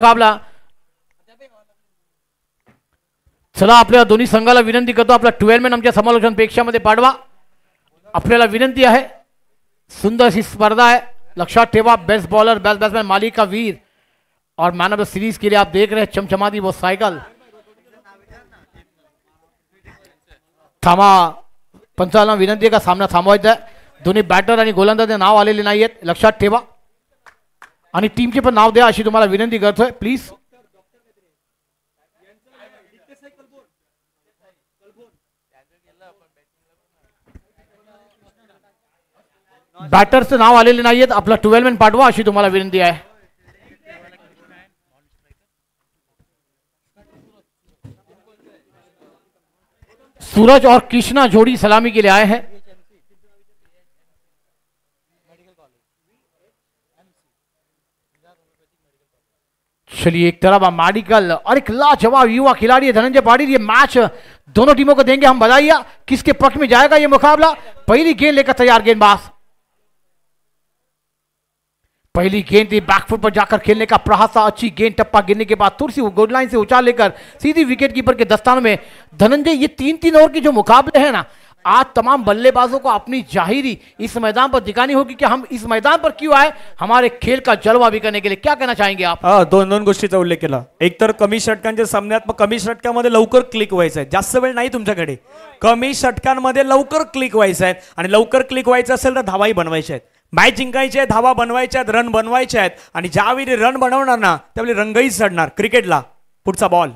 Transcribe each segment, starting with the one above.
मुकाबला. चला आपल्या दोन्ही संघाला विनंती करतो आपला 12 मॅन आमच्या समालोचन पेक्षामध्ये पाठवा. आपल्याला विनंती आहे. सुंदर अशी स्पर्धा है. लक्षात ठेवा. बेस्ट बॉलर बेस्ट बैट्समैन मालिका वीर और मैन ऑफ द सीरीज के लिए आप देख रहे हैं चमचमाती वो साइकिल. थांबा. पंचांना विनंती आहे का सामना थांबवायचा आहे. दोन्ही बॅटर आणि गोलंदाज नाव आलेले नाही आहेत. लक्षात ठेवा आणि टीमचे पण नाव द्या अशी तुम्हाला विनंती करतोय प्लीज. बॅटरचं नाव आलेले नाही आहेत. आपला 12 मॅन पाठवा अशी तुम्हाला विनंती आहे. सूरज और कृष्णा जोड़ी सलामी के लिए आए हैं. चलिए एक तरफ मेडिकल और एक लाजवाब युवा खिलाड़ी है धनंजय पाटिल. ये मैच दोनों टीमों को देंगे हम बधाई. किसके पक्ष में जाएगा ये मुकाबला. पहली गेंद लेकर तैयार गेंदबाज. पहली गेंद थी बैकफुट पर जाकर खेलने का प्रयास. अच्छी गेंद टप्पा गिरने के बाद तुरसी गोल लाइन से उछाल लेकर सीधी विकेट कीपर के दस्तानों में. धनंजय ये 3-3 ओवर की जो मुकाबले हैं ना, आज तमाम बल्लेबाजों को अपनी जाहिरी इस मैदान पर दिखानी होगी कि हम इस मैदान पर क्यों आए, हमारे खेल का जलवा भी करने के लिए. क्या कहना चाहेंगे आप. दोन गोष्टीचा उल्लेख केला. एक तर कमी षटकांच्या सामन्यात कमी षटकामध्ये लवकर क्लिक व्हायचं आहे. जास्त वेळ नाही तुमच्याकडे. कमी षटकांमध्ये लवकर क्लिक व्हायचं आहे आणि लवकर क्लिक व्हायचं असेल तर धावाही बनवायच्या आहेत. मॅच जिंकायचे, धावा बनवायच्या आहेत, रन बनवायचे आहेत आणि ज्यावेळी रन बनवणार ना त्यावेळी रंगही चढणार. क्रिकेटला पुढचा बॉल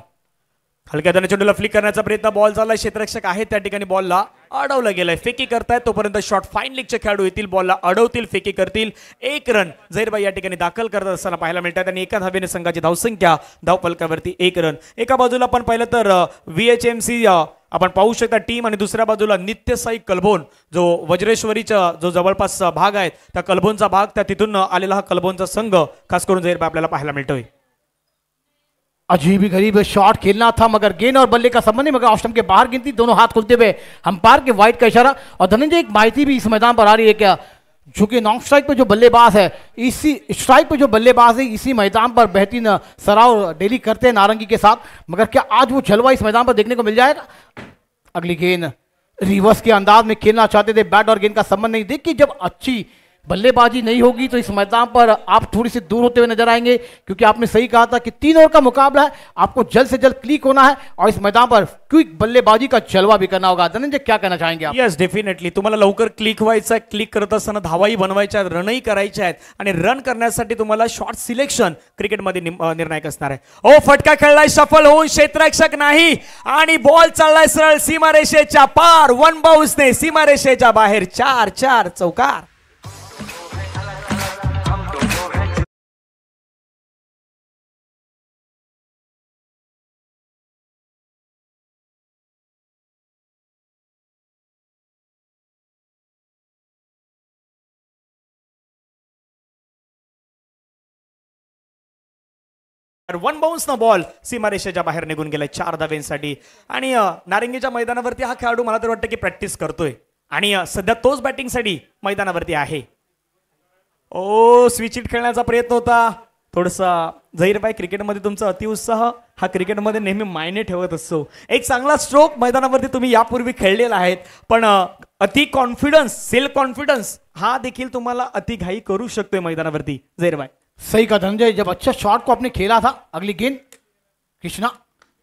हलक्या हाताने चेंडूला फ्लिक करण्याचा प्रयत्न. बॉल चाललाय. क्षेत्ररक्षक आहेत त्या ठिकाणी. बॉलला अडवलं गेलंय. फेकी करतायत तोपर्यंत शॉट फाईन लीगचे खेळाडू येतील. बॉलला अडवतील, फेकी करतील. एक रन झैरबाई या ठिकाणी दाखल करत असताना पाहायला मिळतात आणि एका धावेने संघाची धावसंख्या धावफलकावरती 1 रन. एका बाजूला आपण पाहिलं तर VHMC आपण पाहू शकता टीम आणि दुसऱ्या बाजूला नित्यसाई कलभोन जो वज्रेश्वरीचा जो जवळपास भाग आहे त्या कलभोनचा भाग, त्या तिथून आलेला हा कलभोनचा संघ खास करून झैरबाई आपल्याला पाहायला मिळतोय. अजीब ही गरीब शॉट खेलना था मगर गेंद और बल्ले का संबंध नहीं, मगर ऑफ स्टंप के बाहर गिनती. दोनों हाथ खुलते हुए अंपायर के वाइड का इशारा. और धनंजय एक माहिती भी इस मैदान पर आ रही है क्या, जो कि नॉन स्ट्राइक पे जो बल्लेबाज है, इसी स्ट्राइक पे जो बल्लेबाज है इसी मैदान पर बेहतरीन सराव डेली करते हैं नारंगी के साथ. मगर क्या आज वो जलवा इस मैदान पर देखने को मिल जाएगा. अगली गेंद रिवर्स के अंदाज में खेलना चाहते थे. बैट और गेंद का संबंध नहीं. देखिए जब अच्छी बल्लेबाजी नहीं होगी तो इस मैदान पर आप थोड़ी सी दूर होते हुए नजर आएंगे, क्योंकि आपने सही कहा था कि 3 ओवर का मुकाबला है. आपको जल्द से जल्द क्लिक होना है और इस मैदान पर क्विक बल्लेबाजी का जलवा भी करना होगा. धनंजय क्या कहना चाहेंगे आप. यस डेफिनेटली तुम्हाला लवकर क्लिक व्हायचं आहे. क्लिक करत असताना धावाही बनवायच्या आहेत, रनही करायचे आहेत आणि रन करण्यासाठी तुम्हाला शॉट सिलेक्शन क्रिकेटमध्ये निर्णायक असणार आहे. ओ फटका खेळलाय सफल होऊन क्षेत्ररक्षक नाही आणि बॉल चाललाय सरळ सीमारेषेच्या पार. 1 बाउन्सने सीमारेषेच्या बाहेर. 4-4 चौकार. वन बाउन्स ना बॉल सीमारेषेच्या बाहेर निघून गेलाय 4 धावेंसाठी. आणि नारंगीच्या मैदानावरती हा खेळाडू मला तर वाटतं की प्रॅक्टिस करतोय आणि सध्या तोच बॅटिंगसाठी मैदानावरती आहे. ओ स्विच हिट खेळण्याचा प्रयत्न होता. थोडासा झैरबाई क्रिकेटमध्ये तुमचा अतिउत्साह हा क्रिकेटमध्ये नेहमी मायने ठेवत असतो. एक चांगला स्ट्रोक मैदानावरती तुम्ही यापूर्वी खेळलेला आहेत, पण अति कॉन्फिडन्स, सेल्फ कॉन्फिडन्स हा देखील तुम्हाला अति घाई करू शकतोय मैदानावरती. झैरबाई सही कहा धनंजय. जब अच्छा शॉट को आपने खेला था. अगली गेंद कृष्णा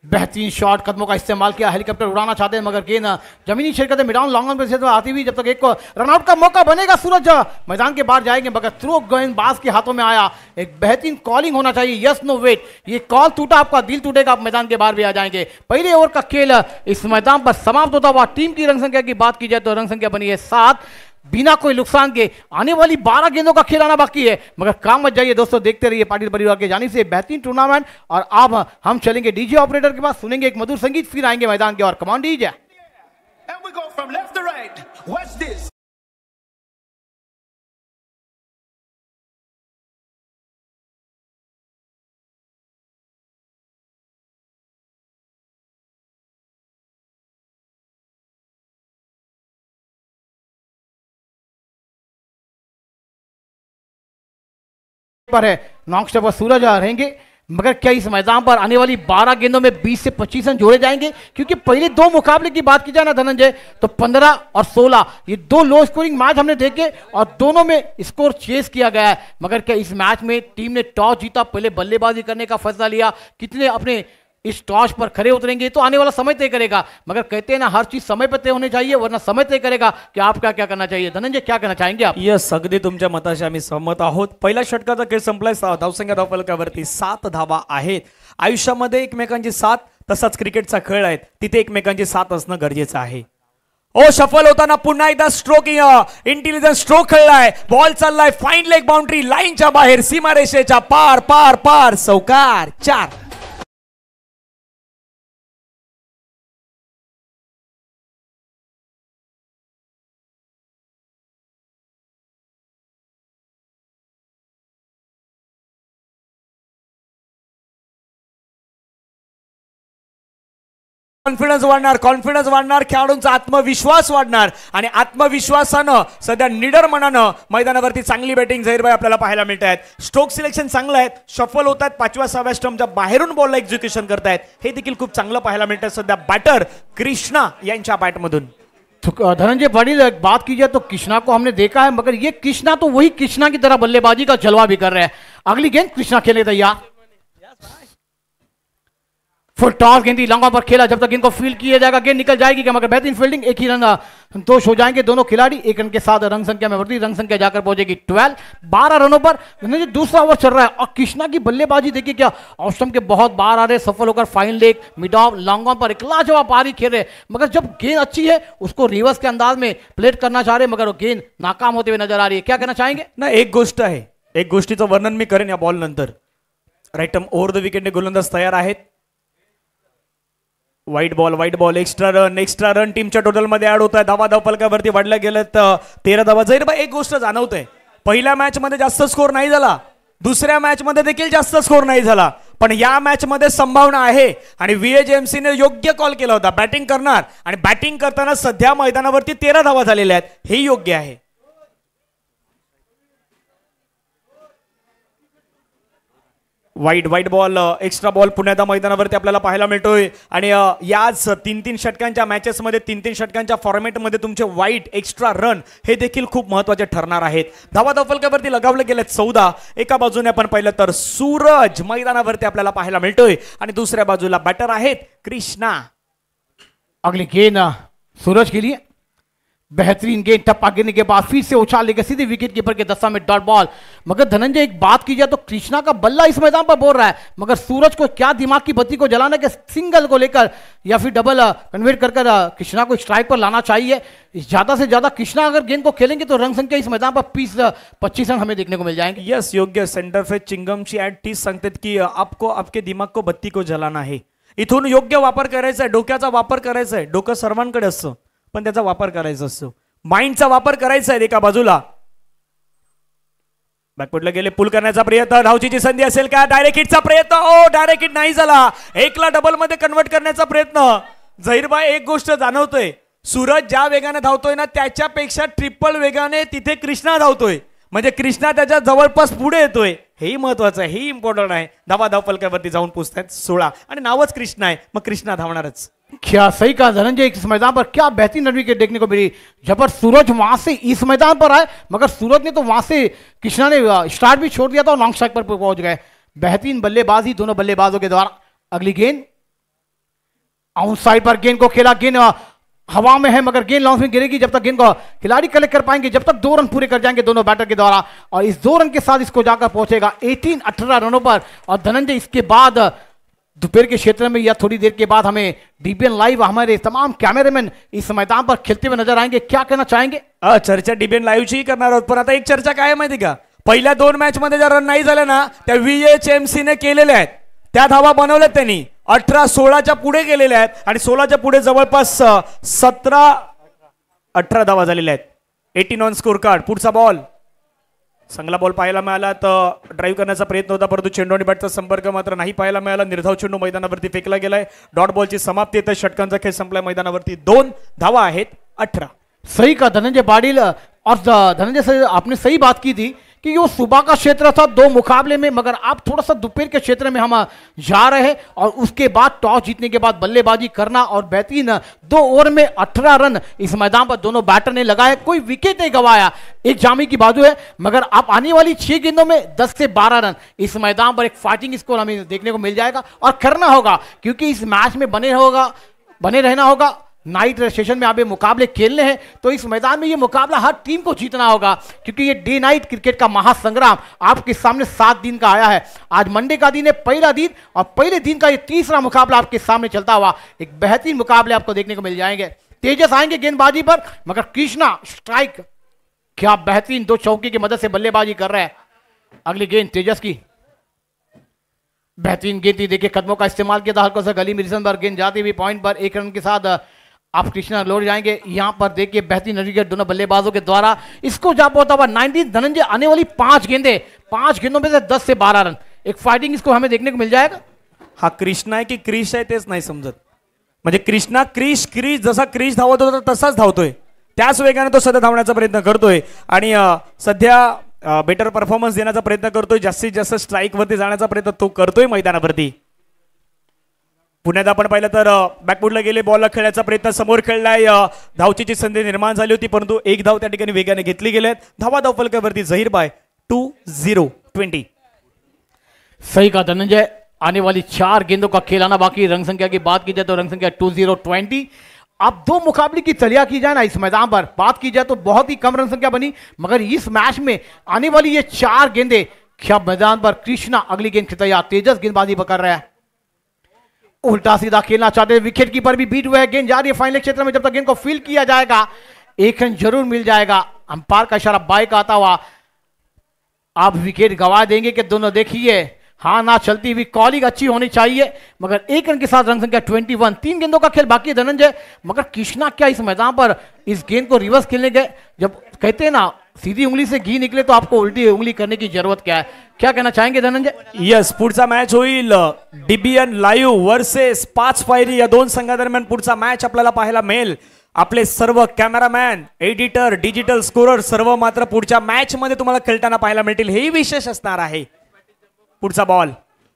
बेहतरीन शॉट, कदमों का इस्तेमाल किया. हेलीकॉप्टर उड़ाना चाहते हैं मगर गेंद जमीनी क्षेत्र में डाउन लॉन्ग ऑन पर आती हुई. जब तक एक रनआउट का मौका बनेगा सूरज मैदान के बाहर जाएंगे, मगर थ्रो गेंदबाज के हाथों में आया. एक बेहतरीन कॉलिंग होना चाहिए. Yes no wait. ये कॉल टूटा आपका दिल टूटेगा, आप मैदान के बाहर भी आ जाएंगे. पहले ओवर का खेल इस मैदान पर समाप्त होता हुआ. टीम की रन संख्या की बात की जाए तो रन संख्या बनी है 7. बिना कोई नुकसान के आने वाली 12 गेंदों का खेल आना बाकी है, मगर काम मत जाइए दोस्तों. देखते रहिए पाटिल परिवार के जानिब से बेहतरीन टूर्नामेंट. और अब हम चलेंगे डीजे ऑपरेटर के पास, सुनेंगे एक मधुर संगीत, फिर आएंगे मैदान के और. Command DJ. पर है नॉक स्टेपर सूरज रहेंगे. मगर क्या इस मैदान पर आने वाली 12 गेंदों में 20 से 25 रन जोड़े जाएंगे? क्योंकि पहले दो मुकाबले की बात की जाए ना धनंजय, तो 15 और 16 ये दो लो स्कोरिंग मैच हमने देखे और दोनों में स्कोर चेस किया गया है। मगर क्या इस मैच में टीम ने टॉस जीता, पहले बल्लेबाजी करने का फैसला लिया, कितने अपने इस टॉस पर खड़े उतरेंगे तो आने वाला समय तय करेगा। मगर कहते हैं ना, हर चीज समय पर तय होनी चाहिए, वरना समय तय करेगा कि आप क्या क्या करना चाहिए। धनंजय, क्या करना चाहेंगे आप? यस, अगदी तुमच्या मताशी आम्ही सहमत आहोत. पहिल्या षटकाचा खेळ संपलाय. धावसंख्या धावफलकावरती 7 धावा आहेत. आयुष्यामध्ये एकमेकांची साथ, तसाच क्रिकेटचा खेळ आहे, तिथे एकमेकांची साथ असणं गरजेचं आहे. ओ शफल होताना पुन्हा एकदा स्ट्रोक, इंटेलिजन्स स्ट्रोक खेळलाय. बॉल चाललाय फाईन लेग बाउंड्री लाईनच्या बाहेर, सीमारेषेच्या पार पार पार, चौकार 4. कॉन्फिडन्स वाढणार, खेळाडूंचा आत्मविश्वास वाढणार आणि आत्मविश्वासानं सध्या निडर मनानं मैदानावरती चांगली बॅटिंग झहीरभाई आपल्याला पाहायला मिळत आहेत. स्ट्रोक सिलेक्शन चांगलं आहे, शफल होत आहेत, 5व्या-6व्या स्टंपच्या बाहेरून बॉलला एक्झिक्युशन करतायत, हे देखील खूप चांगलं पाहायला मिळत आहे सध्या बॅटर कृष्णा यांच्या बॅटमधून. धनंजय बड़ी बात की जाए तो कृष्णा को हमने देखा है, मगर ये कृष्णा तो वही कृष्णा की तरह बल्लेबाजी का जलवा भी कर रहे हैं. अगली गेंद कृष्णा खेले तैयार, फुल टॉस गेंद लंगा पर खेला, जब तक गेंद को फील्ड किया जाएगा गेंद निकल जाएगी क्या, मगर बेहतरीन फील्डिंग, एक ही रन संतोष हो जाएंगे दोनों खिलाड़ी. एक रन के साथ रन संख्या में बढ़ती, रन संख्या जाकर पहुंचेगी 12. 12 रनों पर दूसरा ओवर चल रहा है और कृष्णा की बल्लेबाजी देखिए, क्या ऑफ स्टंप के बहुत बाहर आ रहे, सफल होकर fine leg mid of long on पर एक लाजवाब पारी खेल रहे. मगर जब गेंद अच्छी है उसको रिवर्स के अंदाज में प्लेट करना चाह रहे, मगर वो गेंद नाकाम होते हुए नजर आ रही है. क्या कहना चाहेंगे? ना, एक गोष्ट आहे, एक गोष्टीचं वर्णन मी करेन या बॉल नंतर. राईट आर्म ओव्हर द विकेटने गोलंदाज तयार आहेत. वाईट बॉल, एक्स्ट्रा रन टीमच्या टोटल मध्ये ऍड होत आहे. धावा धावफलकावरती वाढल्या गेल्या 13 धावा. झहीरभाई, एक गोष्ट जाणवतंय, पहिल्या मॅच मध्ये जास्त स्कोर नाही झाला, दुसऱ्या मॅच मध्ये देखील जास्त स्कोर नाही झाला, पण या मॅच मध्ये संभावना आहे आणि VAJMC ने योग्य कॉल केला होता, बॅटिंग करणार आणि बॅटिंग करताना सध्या मैदानावरती 13 धावा झालेल्या आहेत, हे योग्य आहे. वाईट बॉल, एक्स्ट्रा बॉल पुण्याच्या मैदानावरती आपल्याला पाहायला मिळतोय आणि याच 3-3 षटकांच्या मॅचेसमध्ये 3-3 षटकांच्या फॉर्मॅटमध्ये तुमचे वाईट एक्स्ट्रा रन हे देखील खूप महत्त्वाचे ठरणार आहेत. धावा धावफलकावरती लगावले गेले 14. एका बाजूने आपण पाहिलं तर सूरज मैदानावरती आपल्याला पाहायला मिळतोय आणि दुसऱ्या बाजूला बॅटर आहेत कृष्णा. अगली गेंद सूरज के लिए, बेहतरीन गेंद, टप्पा गिरने के बाद फिर से उछाल लेकर सीधे विकेट कीपर के दस्ता में डॉट बॉल. मगर धनंजय, एक बात की जाए तो कृष्णा का बल्ला इस मैदान पर बोल रहा है, मगर सूरज को क्या दिमाग की बत्ती को जलाना के सिंगल को लेकर या फिर डबल कन्वर्ट कर कृष्णा को स्ट्राइक पर लाना चाहिए. ज्यादा से ज्यादा कृष्णा अगर गेंद को खेलेंगे तो रन संख्या इस मैदान पर 25 रन हमें देखने को मिल जाएंगे. यस, योग्य. सेंटर फेज चिंगमची ऍड 30 सांगतात की आपको आपके दिमाग को बत्ती को जलाना है. इथून योग्य वापर करायचा आहे, डोक्याचा वापर करायचा आहे. डोकं सर्वांकडे असतं पण त्याचा वापर करायचा असतो, माइंडचा वापर करायचा आहे. एका बाजूला बॅकफुटला गेले, पुल करण्याचा प्रयत्न, धावचीची संधी असेल का, डायरेक्ट हिटचा प्रयत्न, ओ डायरेक्ट हिट नाही झाला, एकला डबल मध्ये कन्वर्ट करण्याचा प्रयत्न. झहीरभाई, एक गोष्ट जाणवतोय, सूरज ज्या वेगाने धावतोय ना त्याच्यापेक्षा ट्रिपल वेगाने तिथे कृष्णा धावतोय, म्हणजे कृष्णा त्याच्या जवळपास पुढे येतोय, हेही महत्वाचं आहे, हेही इम्पॉर्टंट आहे. धावा धावफलकावरती जाऊन पोहोचतायत 16 आणि नावच कृष्णा आहे, मग कृष्णा धावणारच. क्या सही कहा धनंजय, इस मैदान पर क्या बेहतरीन रन विकेट देखने को मिली. जब सूरज वहां से इस मैदान पर आए, मगर सूरज ने तो वहां से कृष्णा ने स्टार्ट भी छोड़ दिया था और लॉन्ग स्ट्राइक पर पहुंच गए. बेहतरीन बल्लेबाजी दोनों बल्लेबाजों के द्वारा. अगली गेंद आउट साइड पर गेंद को खेला, गेंद हवा में है मगर गेंद लॉन्ग में गिरेगी. जब तक गेंद को खिलाड़ी कलेक्ट कर पाएंगे, जब तक 2 रन पूरे कर जाएंगे दोनों बैटर के द्वारा, और इस 2 रन के साथ इसको जाकर पहुंचेगा 18 रनों पर. और धनंजय, इसके बाद दोपहर के क्षेत्र में या थोड़ी देर के बाद हमें DBN लाइव हमारे तमाम कैमरामैन इस मैदान पर खेलते हुए नजर आएंगे. क्या कहना चाहेंगे? चर्चा DBN लाईव्हची करणार आहोत, पण आता एक चर्चा काय माहिती का, पहिल्या 2 मॅच मध्ये ज्या रन नाही झाल्या ना त्या VHMC ने केलेल्या आहेत, त्या धावा बनवल्यात त्यांनी. 18-16च्या पुढे गेलेल्या आहेत आणि 16च्या पुढे जवळपास 17-18 धावा झालेल्या आहेत. 18 ऑन स्कोर कार्ड. पुढचा बॉल चांगला बॉल पाहायला मिळाला, तर ड्राईव्ह करण्याचा प्रयत्न होता, परंतु चेंडू आणि बॅटचा संपर्क मात्र नाही पाहायला मिळाला. निर्धाव चेंडू मैदानावरती फेकला गेलाय. डॉट बॉलची समाप्ती येते. षटकांचा खेळ संपलाय. मैदानावरती 2 धावा आहेत. 18. सही का धनंजय पाटिल. और धनंजय सर, आपने सही बात की थी कि वो सुबह का क्षेत्र था 2 मुकाबले में, मगर अब थोड़ा सा दोपहर के क्षेत्र में हम जा रहे हैं और उसके बाद टॉस जीतने के बाद बल्लेबाजी करना और बेहतरीन 2 ओवर में 18 रन इस मैदान पर दोनों बैटर ने लगाए, कोई विकेट नहीं गंवाया, एक जामी की बाजू है। मगर अब आने वाली 6 गेंदों में 10 से 12 रन इस मैदान पर एक फाइटिंग स्कोर हमें देखने को मिल जाएगा और करना होगा, क्योंकि इस मैच में बने रहना होगा। नाइट सेशन में आप ये मुकाबले खेलने हैं तो इस मैदान में ये मुकाबला हर टीम को जीतना होगा, क्योंकि ये डे नाइट क्रिकेट का महासंग्राम आपके सामने 7 दिन का आया है। आज मंडे का दिन है, पहला दिन, और पहले दिन का ये तीसरा मुकाबला आपके सामने चलता हुआ एक बेहतरीन मुकाबले आपको देखने को मिल जाएंगे। तेजस आएंगे गेंदबाजी पर, मगर कृष्णा स्ट्राइक, क्या बेहतरीन 2 चौके की मदद से बल्लेबाजी कर रहे हैं। अगली गेंद तेजस की, बेहतरीन गेंद थी, देखिए कदमों का इस्तेमाल किया था हल्का सा गली मिर्सन पर, गेंद जाती हुई पॉइंट पर 1 रन के साथ आप कृष्णा लौट जाएंगे। यहां पर देखिए बेहतरीन नतीजे दोनों बल्लेबाजों के द्वारा, इसको जा पहुंचा हुआ 19 धनंजय, आने वाली 5 गेंदों में से 10 से 12 रन, एक फाइटिंग इसको हमें देखने को मिल जाएगा। हा कृष्णा आहे की क्रिश आहे तेच नाही समजत, म्हणजे कृष्णा क्रिश जसा क्रिश धावत होता तसाच धावतोय, त्याच वेगाने तो सध्या धावण्याचा प्रयत्न करतोय आणि सध्या बेटर परफॉर्मन्स देण्याचा प्रयत्न करतोय, जास्तीत जास्त स्ट्राईक वरती जाण्याचा प्रयत्न तो करतोय मैदानावरती। पुण्यात आपण पाहिलं तर बॅकफुटला गेले, बॉलला खेळण्याचा प्रयत्न समोर खेळलाय, धावचीची संधी निर्माण झाली होती परंतु एक धाव त्या ठिकाणी वेगाने घेतली गेलेत। धावा धाव फलकावरती झहीर बाय 2-0-20। सही कहा धनंजय, आने वाली 4 गेंदों का खेल आना बाकी। रंग संख्या की बात की जाए तो रंग संख्या 2-0-20। अब 2 मुकाबले की तलिया की जाए ना इस मैदान पर, बात की जाए तो बहुत ही कम रन संख्या बनी, मगर इस मैच में आने वाली ये 4 गेंदें, क्या मैदान पर कृष्णा अगली गेंद तैयार, तेजस गेंदबाजी पकड़ रहा है, उल्टा सीधा खेलना चाहते हैं, विकेट कीपर भी बीट हुआ है, गेंद जा रही है फाइनल क्षेत्र में, जब तक गेंद को फील्ड किया जाएगा 1 रन जरूर मिल जाएगा। अंपायर का इशारा बाय का आता हुआ, आप विकेट गंवा देंगे कि दोनों, देखिए हाँ ना चलती हुई कॉलिंग अच्छी होनी चाहिए, मगर 1 रन के साथ रन संख्या 21। 3 गेंदों का खेल बाकी है धनंजय, मगर कृष्णा क्या इस मैदान पर इस गेंद को रिवर्स खेलने गए, जब कहते हैं ना सीधी उंगली से घी निकले तो आपको उल्टी उंगली करने की जरूरत क्या है, क्या कहना चाहेंगे धनंजय? यस, पुढचा मॅच होईल डीबीएन लाईव्ह वर्सेस 5 फायरी, या 2 संघादरम्यान पुढचा मॅच आपल्याला पाहायला मिळेल। आपले सर्व कॅमेरामॅन, एडिटर, डिजिटल स्कोरर सर्व मात्र पुढच्या मॅच मध्ये तुम्हाला खेळताना पाहायला मिळतील, हेही विशेष असणार आहे। पुढचा बॉल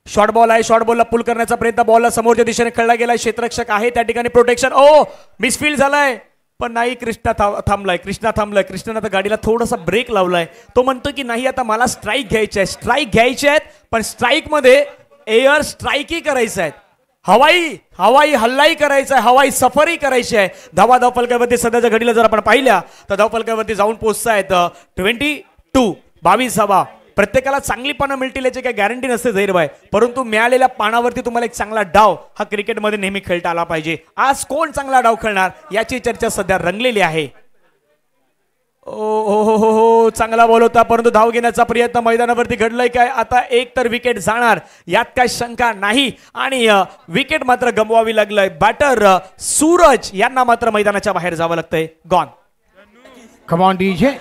शॉर्ट बॉल आहे, शॉर्ट बॉलला पुल करण्याचा प्रयत्न, बॉलला समोरच्या दिशेने खेळला गेला, क्षेत्ररक्षक आहे त्या ठिकाणी, प्रोटेक्शन, ओ मिसफील्ड झालाय पण नाही, कृष्णा थांबलाय, कृष्णानं आता गाडीला थोडासा ब्रेक लावलाय, तो म्हणतो की नाही आता मला स्ट्राईक घ्यायचे आहेत, पण स्ट्राईक मध्ये एअर स्ट्राईकही करायचं आहे, हवाई हल्लाही करायचा आहे, हवाई सफरही करायची आहे। धावा धाव फलकावरती सध्याच्या घडीला जर आपण पाहिल्या तर धाव फलकावरती जाऊन पोहोचतायत 22 धावा। प्रत्येकाला चांगली पानं मिळतील याची काही गॅरंटी नसते झहीरबाई, परंतु मिळालेल्या पानावरती तुम्हाला एक चांगला डाव हा क्रिकेटमध्ये नेहमी खेळता आला पाहिजे। आज कोण चांगला डाव खेळणार याची चर्चा सध्या रंगलेली आहे। हो, चांगला बॉल होता परंतु धाव घेण्याचा प्रयत्न मैदानावरती घडलाय काय, आता एक तर विकेट जाणार यात काही शंका नाही, आणि विकेट मात्र गमवावी लागलाय। बॅटर सूरज यांना मात्र मैदानाच्या बाहेर जावं लागतंय, gone. Come on DJ,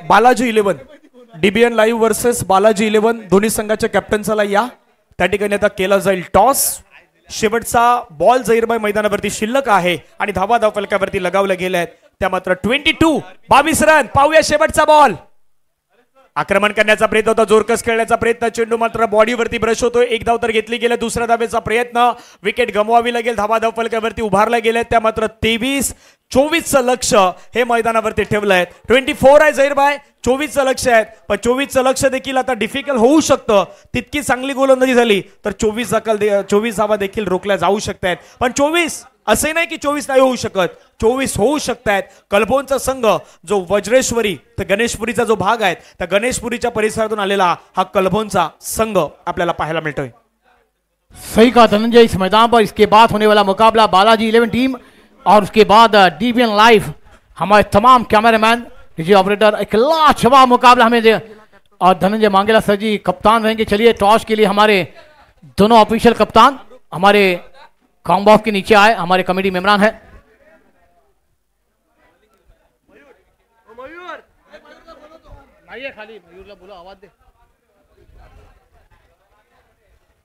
Balaji 11 DBN live versus Balaji 11, दोन्ही संघाच्या कॅप्टन्सला या त्या ठिकाणी आता केला जाईल टॉस। शेवटचा बॉल झहीरबाई मैदानावरती शिल्लक आहे आणि धावा धाव फलकावरती लगावल्या गेल्या आहेत त्या मात्र 22 रन। पाहूया शेवटचा बॉल, आक्रमण करण्याचा प्रयत्न होता, जोरकस खेळण्याचा प्रयत्न, चेंडू मात्र बॉडीवरती ब्रश होतोय, एक धाव तर घेतली गेली, दुसऱ्या धावेचा प्रयत्न, विकेट गमवावी लागेल, धावा धाव फलकावरती उभारला गेल्या त्या मात्र 23-24चं लक्ष हे मैदानावरती ठेवलंय। 24 आहे झहीरबाई, 24चं लक्ष आहे, पण 24चं लक्ष देखील आता डिफिकल्ट होऊ शकतं, तितकी चांगली गोलंदाजी झाली तर 24 धावा देखील रोखल्या जाऊ शकतात, पण 24 असे नाही की 24 नाही होऊ शकत, 24 होऊ शकतात। कलभोनचा संघ जो वज्रेश्वरी तर गणेशपुरीचा जो भाग आहे त्या गणेशपुरीच्या परिसरातून आलेला हा कलभोनचा संघ आपल्याला पाहायला मिळतोय। सही कहा धनंजय, इस मैदान पर इसके बाद होने वाला मुकाबला बालाजी 11 टीम और उसके बाद डीबीएन लाइव हमारे तमाम कैमरामैन, डिजिटल ऑपरेटर, एक लाजवाब मुकाबला हमें दे, और धनंजय मांगेला सर जी कप्तान रहेंगे। चलिए टॉस के लिए हमारे दोनों ऑफिशियल कप्तान हमारे कॉम्बॉक्स के नीचे आए, हमारे कमेटी मेंबरान है। खाली मयूर बोलो, आवाज दे।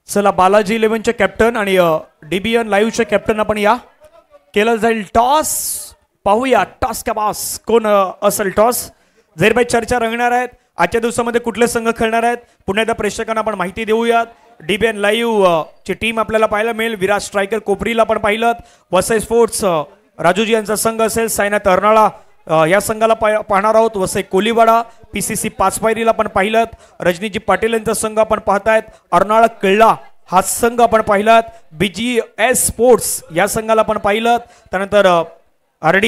चला बालाजी 11चे कॅप्टन आणि DBN लाईव्हचे कॅप्टन आपण या केलं जाईल टॉस. पाहूया टॉस का बॉस कोण असेल. टॉस झैरभाई चर्चा रंगणार आहेत. आजच्या दिवसामध्ये कुठले संघ खेळणार आहेत पुन्हा एकदा प्रेक्षकांना आपण माहिती देऊयात. DBN लाईव्ह ची टीम आपल्याला पाहायला मिळेल. विराट स्ट्रायकर कोपरीला पण पाहिलं. वसई स्पोर्ट्स राजूजी यांचा संघ असेल. सायनाथ अर्नाळा या संघाला पाहणार आहोत. वसई कोलीवाडा PCC पाचपायरीला पण पाहिलं. रजनीजी पाटील यांचा संघ आपण पाहतायत. अर्नाळा कळला हा संघ आपण पाहिलात. BGS स्पोर्ट्स या संघाला पण पाहिलं. त्यानंतर RD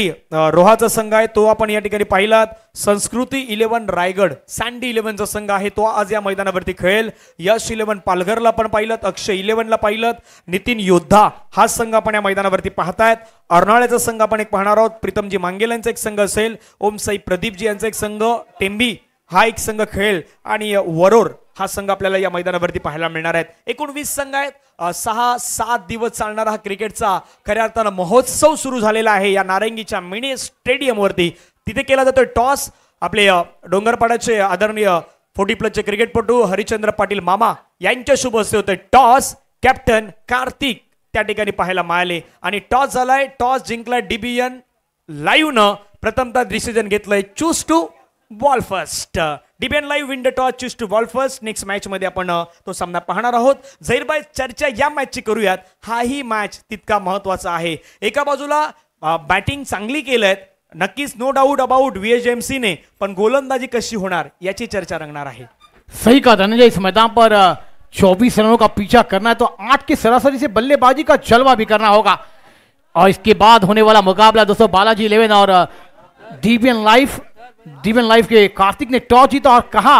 रोहाचा संघ आहे तो आपण या ठिकाणी पाहिलात. संस्कृती 11 रायगड सँडी 11चा संघ आहे तो आज या मैदानावरती खेळेल. यश 11 पालघरला पण पाहिलं. अक्षय 11ला पाहिलं. नितीन योद्धा हा संघ आपण या मैदानावरती पाहतायत. अर्नाळ्याचा संघ आपण एक पाहणार आहोत. प्रीतमजी मांगेल यांचा एक संघ असेल. ओम साई प्रदीपजी यांचा एक संघ. टेंबी हा एक संघ खेळेल आणि वरोर हा संघ आपल्याला या मैदानावरती पाहायला मिळणार आहेत. एकूण 20 संघ आहेत. 6-7 दिवस चालणारा हा क्रिकेटचा खऱ्या अर्थानं महोत्सव सुरू झालेला आहे या नारंगीच्या मिनी स्टेडियमवरती. तिथे केला जातोय टॉस. आपले डोंगरपाड्याचे आदरणीय 40+ क्रिकेटपटू हरिचंद्र पाटील मामा यांच्या शुभ हस्ते होते टॉस. कॅप्टन कार्तिक त्या ठिकाणी पाहायला मिळाले आणि टॉस झालाय. टॉस जिंकलाय DBN लाईव्ह न. प्रथमतः डिसिजन घेतलंय choose to bowl first. DBN live win the toss choose to bowl first. Next match मध्ये आपण तो सामना पाहणार आहोत. झैरभाई चर्चा या मॅचची करूयात. हाही मॅच तितका महत्वाचा आहे. एका बाजूला बॅटिंग चांगली केलंय नक्कीच नो डाउट अबाउट VHMC ने, पण गोलंदाजी कशी होणार याची चर्चा रंगणार आहे. सही कहा धनंजय. इस मैदान पर 24 रनों का पीछा करना है तो 8 की सरासरी से बल्लेबाजी का जलवा भी करना होगा. और इसके बाद होने वाला मुकाबला दोस्तों बालाजी 11 और DBN लाइव के कार्तिक ने टॉस जीता और कहा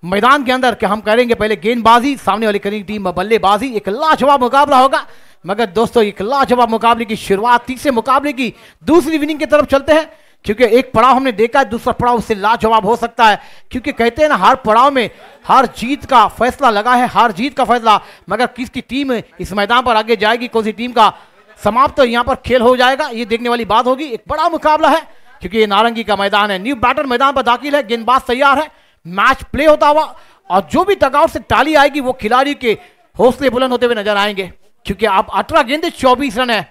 मैदान के अंदर कि हम करेंगे पहले गेंदबाजी, सामने वाली करेंगे टीम बल्लेबाजी. एक लाजवाब मुकाबला होगा. मगर दोस्तों एक लाजवाब मुकाबले की शुरुआत, तीसरे मुकाबले की दूसरी इनिंग की तरफ चलते हैं क्योंकि एक पड़ाव हमने देखा है, दूसरा पड़ाव उससे लाजवाब हो सकता है. क्योंकि कहते हैं ना हर पड़ाव में हार जीत का फैसला लगा है, हार जीत का फैसला. मगर किसकी टीम इस मैदान पर आगे जाएगी, कौन सी टीम का समाप्त तो यहाँ पर खेल हो जाएगा, ये देखने वाली बात होगी. एक बड़ा मुकाबला है क्योंकि ये नारंगी का मैदान है. न्यू बैटर मैदान पर दाखिल है. गेंदबाज तैयार है. मैच प्ले होता हुआ और जो भी टगआउट से टाली आएगी वो खिलाड़ी के हौसले बुलंद होते हुए नजर आएंगे क्योंकि अब 18 गेंदे 24 रन है.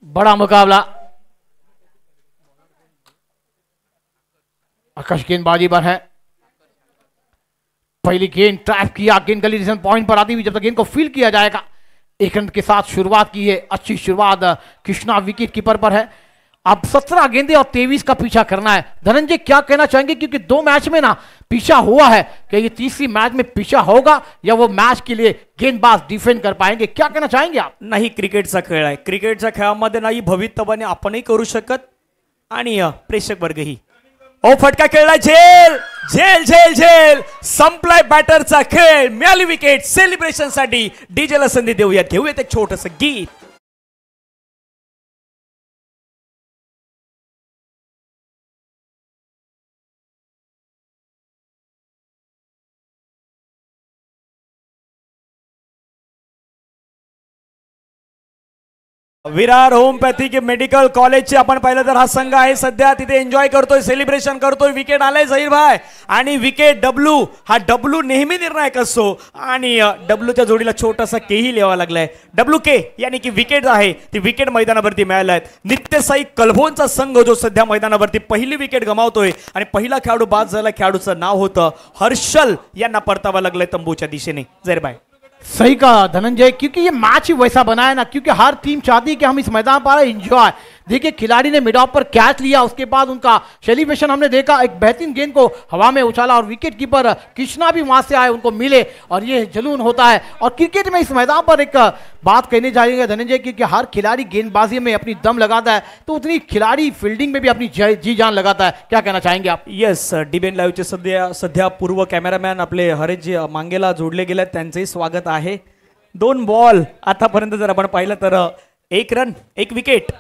बड़ा मुकाबला. आकाश गेंदबाजी पर है. पहली गेंद ट्रैप किया. गेंद गली पॉइंट पर आती हुई जब तक गेंद को फील्ड किया जाएगा. 1 रन के साथ शुरुआत की है. अच्छी शुरुआत कृष्णा विकेट कीपर पर है. अब 17 गेंदे और 23 का पीछा करना है. धनंजय क्या कहना चाहेंगे क्योंकि 2 मैच में ना पीछा हुआ है कि ये तीसरी मैच में पीछा होगा या वो मैच के लिए गेंदबाज डिफेंड कर पाएंगे, क्या कहना चाहेंगे आप? नाही क्रिकेटचा खेळ आहे. क्रिकेटच्या खेळामध्ये नाही भवितव्याने आपणही करू शकत आणि प्रेक्षक वर्गही. ओ फटका खेळला. झेल झेल झेल झेल संपलाय बॅटरचा खेळ. मिळाली विकेट. सेलिब्रेशन साठी डीजेला संधी देऊयात. घेऊयात एक छोटस गीत. विरार होमपॅथिक मेडिकल कॉलेजचे आपण पाहिलं तर हा संघ आहे सध्या तिथे एन्जॉय करतोय, सेलिब्रेशन करतोय. विकेट आलाय झहीर भाई आणि विकेट डब्ल्यू. हा डब्ल्यू नेहमी निर्णायक असतो आणि डब्ल्यूच्या जोडीला छोटासा केही लिहावा लागलाय. WK यानी की विकेट आहे ती विकेट मैदानावरती मिळाल्या आहेत. नित्यसाई कलभोनचा संघ जो सध्या मैदानावरती पहिली विकेट गमावतोय आणि पहिला खेळाडू बाद झाला. खेळाडूचं नाव होतं हर्षल. यांना परतावा लागलाय तंबूच्या दिशेने. झहीर भाई सही कहा धनंजय क्योंकि ये मैच ही वैसा बना है ना क्योंकि हर टीम चाहती है कि हम इस मैदान पर एंजॉय. देखिए खिलाड़ी ने मिड ऑफ पर कैच लिया, उसके बाद उनका सेलिब्रेशन हमने देखा. एक बेहतरीन गेंद को हवा में उछाला और विकेट कीपर कृष्णा भी वहां से आए, उनको मिले और ये जुनून होता है. और क्रिकेट में इस मैदान पर एक बात कहने जाएंगे धनंजय क्योंकि हर खिलाड़ी गेंदबाजी में अपनी दम लगाता है तो उतनी खिलाड़ी फील्डिंग में भी अपनी जी जान लगाता है. क्या कहना चाहेंगे आप? येस DBN लाईव्हचे सध्या पूर्व कॅमेरामॅन आपले हरेश मांगेला जोडले गेले, त्यांचेही स्वागत आहे. 2 बॉल आतापर्यंत जर आपण पाहिलं तर 1 रन 1 विकेट.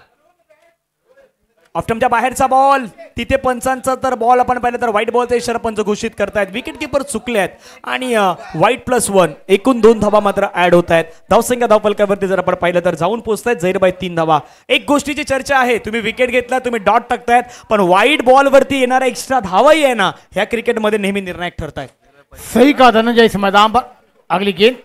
ऑफ्टमच्या बाहेरचा बॉल तिथे पंचांचा तर बॉल आपण पाहिलं तर व्हाईट बॉलचा इशारा पंच घोषित करतायत. विकेट किपर चुकले आहेत आणि व्हाईट +1 एकूण 2 धावा मात्र ऍड होत आहेत. धावसंख्या धावफलकावरती जर आपण पाहिलं तर जाऊन पोहोचतायत झहीरबाई 3 धावा. एक गोष्टीची चर्चा आहे, तुम्ही विकेट घेतला तुम्ही डॉट टाकतायत पण व्हाईट बॉल वरती येणारा एक्स्ट्रा धावाही आहे ना ह्या क्रिकेटमध्ये नेहमी निर्णायक ठरतायत. सही कहा धनंजय. इस मैदान पर अगली गेंद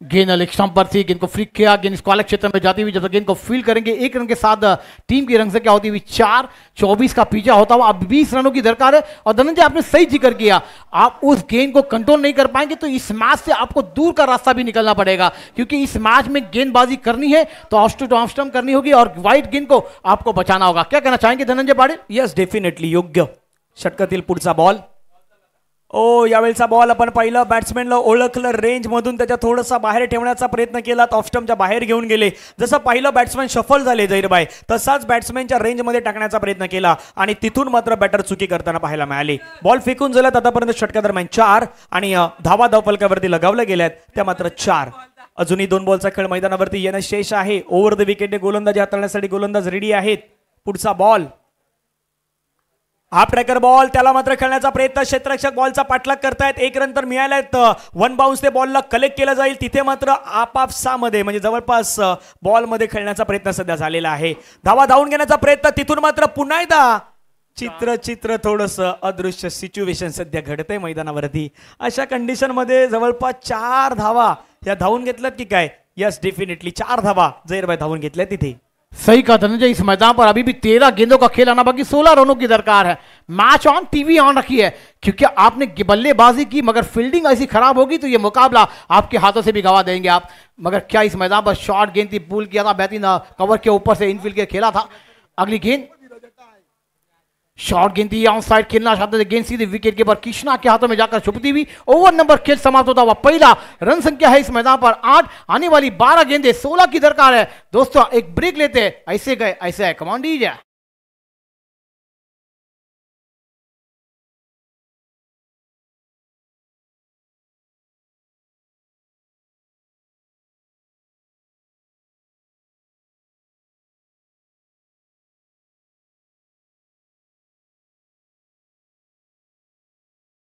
गेंद लेग स्टंप पर थी, गेंद को फ्लिक किया, गेंद स्क्वायर क्षेत्र में जाती हुई जब तक गेंद को फील करेंगे 1 रन के साथ टीम की रन संख्या होती हुई 4, 24 का पीछा होता हुआ अब 20 रनों की दरकार है। और धनंजय आपने सही जिक्र किया, आप उस गेंद को कंट्रोल नहीं कर पाएंगे तो इस मैच से आपको दूर का रास्ता भी निकलना पड़ेगा, क्योंकि इस मैच में गेंदबाजी करनी है तो ऑफ टू ऑफ स्टंप करनी होगी और व्हाइट गेंद को आपको बचाना होगा। क्या कहना चाहेंगे धनंजय पाटील? यस, डेफिनेटली योग्य षटकातील पुढचा बॉल. ओ यावेळचा बॉल आपण पाहिलं, बॅट्समॅनला ओळखलं, रेंज मधून त्याच्या थोडासा बाहेर ठेवण्याचा प्रयत्न केला, ऑफ स्टंपच्या बाहेर घेऊन गेले. जसं पाहिलं बॅट्समॅन शफल झाले जहीरभाई, तसाच बॅट्समॅनच्या रेंजमध्ये टाकण्याचा प्रयत्न केला आणि तिथून मात्र बॅटर चुकी करताना पाहायला मिळाली. बॉल फेकून झाल्यात आतापर्यंत षटकादरम्यान 4 आणि धावा धावफलकावरती लगावल्या गेल्यात त्या मात्र 4. अजूनही 2 बॉलचा खेळ मैदानावरती येणं शेष आहे. ओव्हर द विकेटने गोलंदाजी हाताळण्यासाठी गोलंदाज रेडी आहेत. पुढचा बॉल हाफ ट्रॅकर बॉल, त्याला मात्र खेळण्याचा प्रयत्न, क्षेत्ररक्षक बॉलचा पाठलाग करतायत. 1 रन तर मिळालायत. 1 बाउन्स ते बॉलला कलेक्ट केला जाईल. तिथे मात्र आपापसामध्ये म्हणजे जवळपास बॉलमध्ये खेळण्याचा प्रयत्न सध्या झालेला आहे. धावा धावून घेण्याचा प्रयत्न, तिथून मात्र पुन्हा एकदा चित्र थोडस अदृश्य सिच्युएशन सध्या घडते मैदानावरती. अशा कंडिशन मध्ये जवळपास 4 धावा या धावून घेतल्यात की काय? यस, डेफिनेटली 4 धावा जहीरभाई धावून घेतल्या तिथे. सही कहा धनंजय, इस मैदान पर अभी भी 13 गेंदों का खेल आना बाकी, 16 रनों की दरकार है. मैच ऑन, टीवी ऑन रखी है, क्योंकि आपने बल्लेबाजी की मगर फील्डिंग ऐसी खराब होगी तो ये मुकाबला आपके हाथों से भी गवा देंगे आप. मगर क्या इस मैदान पर शॉर्ट गेंद थी, पुल किया था, बेहतरीन कवर के ऊपर से इनफील्ड के खेला था. अगली गेंद शॉर्ट गेंद थी, ऑन साइड खेलना चाहते थे, गेंद सीधे विकेट कीपर कृष्णा के हाथों में जाकर छुपती हुई. ओवर नंबर खेल समाप्त होता हुआ पहला. रन संख्या है इस मैदान पर 8, आने वाली 12 गेंदें, 16 की दरकार है. दोस्तों एक ब्रेक लेते हैं, ऐसे गए ऐसे है, कमांड दीजिए.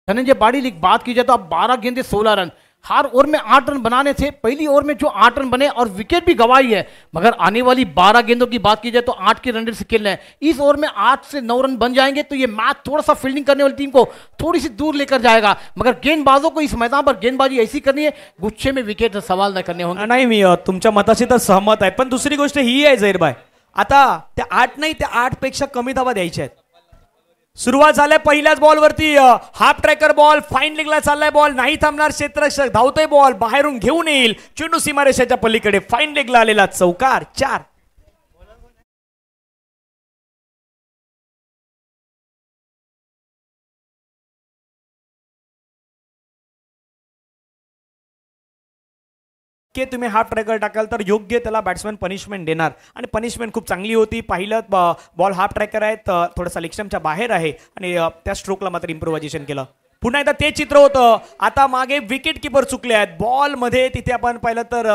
धनंजय पाटील एक बात की जाए तो अब 12 गेंदे 16 रन, हर ओवर में 8 रन बनाने थे. पहली ओवर में जो 8 रन बने और विकेट भी गवाई है, मगर आने वाली 12 गेंदों की बात की जाए तो 8 के रन रेट से खेलना है. इस ओवर में 8 से 9 रन बन जाएंगे तो ये मैच थोड़ा सा फील्डिंग करने वाली टीम को थोड़ी सी दूर लेकर जाएगा. मगर गेंदबाजों को इस मैदान पर गेंदबाजी ऐसी करनी है, गुच्छे में विकेट सवाल न करने होंगे. नाही, मी तुमच्या मताशी तर सहमत आहे, पण दुसरी गोष्ट ही आहे जहीरभाई, आता त्या 8 नाही, त्या 8 पेक्षा कमी धावा द्यायच्या आहेत. सुरुवात झाल्या पहिल्याच बॉलवरती, हाफ ट्रॅकर बॉल, फाईन लेगला चाललाय बॉल, नाही थांबणार क्षेत्ररक्षक, धावतोय बॉल, बाहेरून घेऊन येईल, चेंडू सीमारेषेच्या पलीकडे, फाईन लेगला आलेला चौकार. 4 के तुम्ही हाफ ट्रॅकर टाकाल तर योग्य त्याला बॅट्समॅन पनिशमेंट देणार आणि पनिशमेंट खूप चांगली होती. पाहिलं बॉल हाफ ट्रॅकर आहेत, थोडासा लेगस्टम्पच्या बाहेर आहे आणि त्या स्ट्रोकला मात्र इम्प्रोव्हायझेशन केलं. पुन्हा एकदा ते चित्र होतं. आता मागे विकेट किपर चुकले आहेत बॉल मध्ये, तिथे आपण पाहिलं तर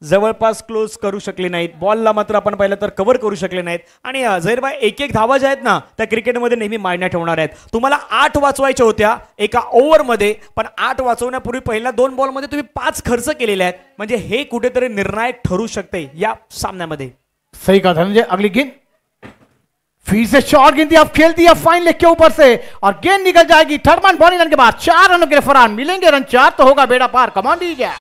जवळपास क्लोज करू शकले नाहीत, बॉलला मात्र आपण पाहिलं तर कव्हर करू शकले नाहीत. आणि जहीरभाई एक धावा ज्या आहेत ना त्या क्रिकेटमध्ये नेहमी मायने ठेवणार आहेत. तुम्हाला 8 वाचवायच्या होत्या एका ओव्हरमध्ये, पण 8 वाचवण्यापूर्वी पहिल्या 2 बॉलमध्ये तुम्ही 5 खर्च केलेले आहेत, म्हणजे हे कुठेतरी निर्णायक ठरू शकते या सामन्यामध्ये. सही कहा धनंजय. अगली गेंद फिर से शॉर्ट गेंद अब खेलती है फाइन लेग के ऊपर से और गेंद निकल जाएगी. थर्ड बॉल रन के बाद 4 रनों के फरहान मिलेंगे, रन 4 तो होगा बेड़ा पार. कमांड दीजिए.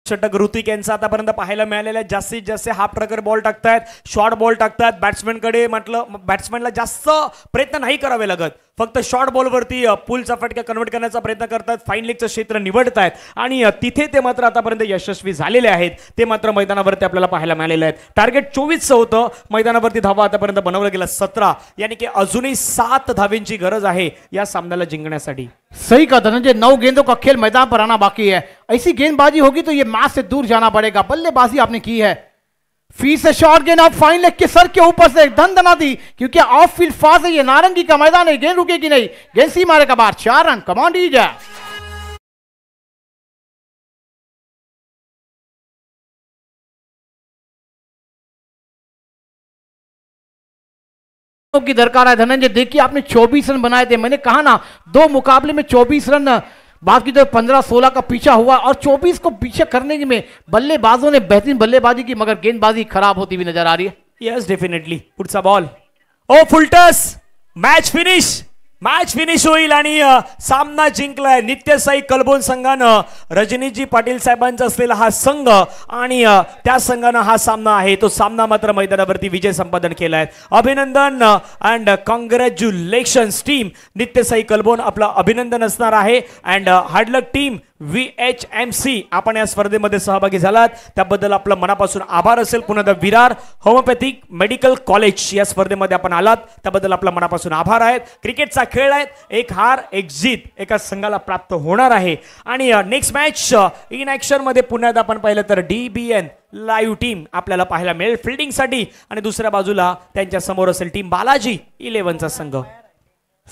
षटक ऋतिक यांचा आतापर्यंत पाहायला मिळालेला जास्तीत जास्त हाफ ट्रॅकर बॉल टाकतायत, शॉर्ट बॉल टाकतायत. बॅट्समॅनकडे म्हटलं बॅट्समॅनला जास्त प्रयत्न नाही करावे लागत, फक्त शॉर्ट बॉलवरती पुलचा फटका कन्वर्ट करण्याचा प्रयत्न करतात, फाईन लेगचं क्षेत्र निवडतायत आणि तिथे ते मात्र आतापर्यंत यशस्वी झालेले आहेत. ते मात्र मैदानावरती आपल्याला पाहायला मिळालेले आहेत. टार्गेट 24 होतं, मैदानावरती धावा आतापर्यंत बनवलं गेलं 17, यानी की अजूनही 7 धावेंची गरज आहे या सामन्याला जिंकण्यासाठी. सही कहा धनंजय, 9 गेंदों का खेल मैदान पर आना बाकी है. ऐसी गेंदबाजी होगी तो ये मैच से दूर जाना पड़ेगा. बल्लेबाजी आपने की है, फिर से शॉर्ट गेंद आप फाइन लेग के सर के ऊपर से धन दना दी, क्योंकि ऑफ फील्ड फास्ट है, ये नारंगी का मैदान है, गेंद रुकेगी नहीं, गेंद सी मारे का बाहर. 4 रन. कमांड दीजिए. की दरकार है धनंजय. देखिए आपने 24 रन बनाए थे, मैंने कहा ना 2 मुकाबले में 24 रन बात की तो 15-16 का पीछा हुआ और 24 को पीछे करने में बल्लेबाजों ने बेहतरीन बल्लेबाजी की, मगर गेंदबाजी खराब होती हुई नजर आ रही है। येस डेफिनेटली पुढचा बॉल, ओ फुलटस, मॅच फिनिश होईल आणि सामना जिंकलाय नित्यसाई कलबोन संघानं रजनीजी पाटील साहेबांचा असलेला हा संघ आणि त्या संघानं हा सामना आहे तो सामना मात्र मैदानावरती विजय संपादन केलाय। अभिनंदन अँड कॉंग्रॅच्युलेशन्स टीम नित्यसाई कलबोन, आपलं अभिनंदन असणार आहे। And hard luck team VHMC, आपण या स्पर्धेमध्ये सहभागी झालात त्याबद्दल आपलं मनापासून आभार असेल। पुन्हा विरार होमिओपॅथिक मेडिकल कॉलेज या स्पर्धेमध्ये आपण आलात त्याबद्दल आपलं मनापासून आभार आहेत। क्रिकेटचा खेळ आहे, एक हार एक जीत एका संघाला प्राप्त होणार आहे। आणि नेक्स्ट मॅच इन ऍक्शन मध्ये पुन्हा आपण पाहिलं तर DBN लाईव्ह टीम आपल्याला पाहायला मिळेल फील्डिंगसाठी आणि दुसऱ्या बाजूला त्यांच्या समोर असेल टीम बालाजी 11चा संघ।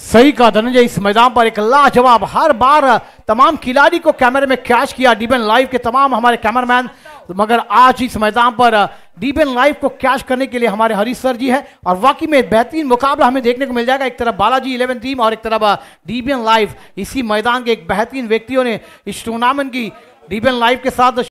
सही कहा धनंजय, इस मैदान पर एक लाजवाब, हर बार तमाम खिलाड़ी को कैमरे में कैच किया डीबीएन लाइव के तमाम हमारे कैमरामैन, मगर आज इस मैदान पर डीबीएन लाइव को कैच करने के लिए हमारे हरीश सर जी हैं और वाकई में बेहतरीन मुकाबला हमें देखने को मिल जाएगा। एक तरफ बालाजी 11 टीम और एक तरफ डीबीएन लाइव। इसी मैदान के एक बेहतरीन व्यक्तियों ने इस टूर्नामेंट की डीबीएन लाइव के साथ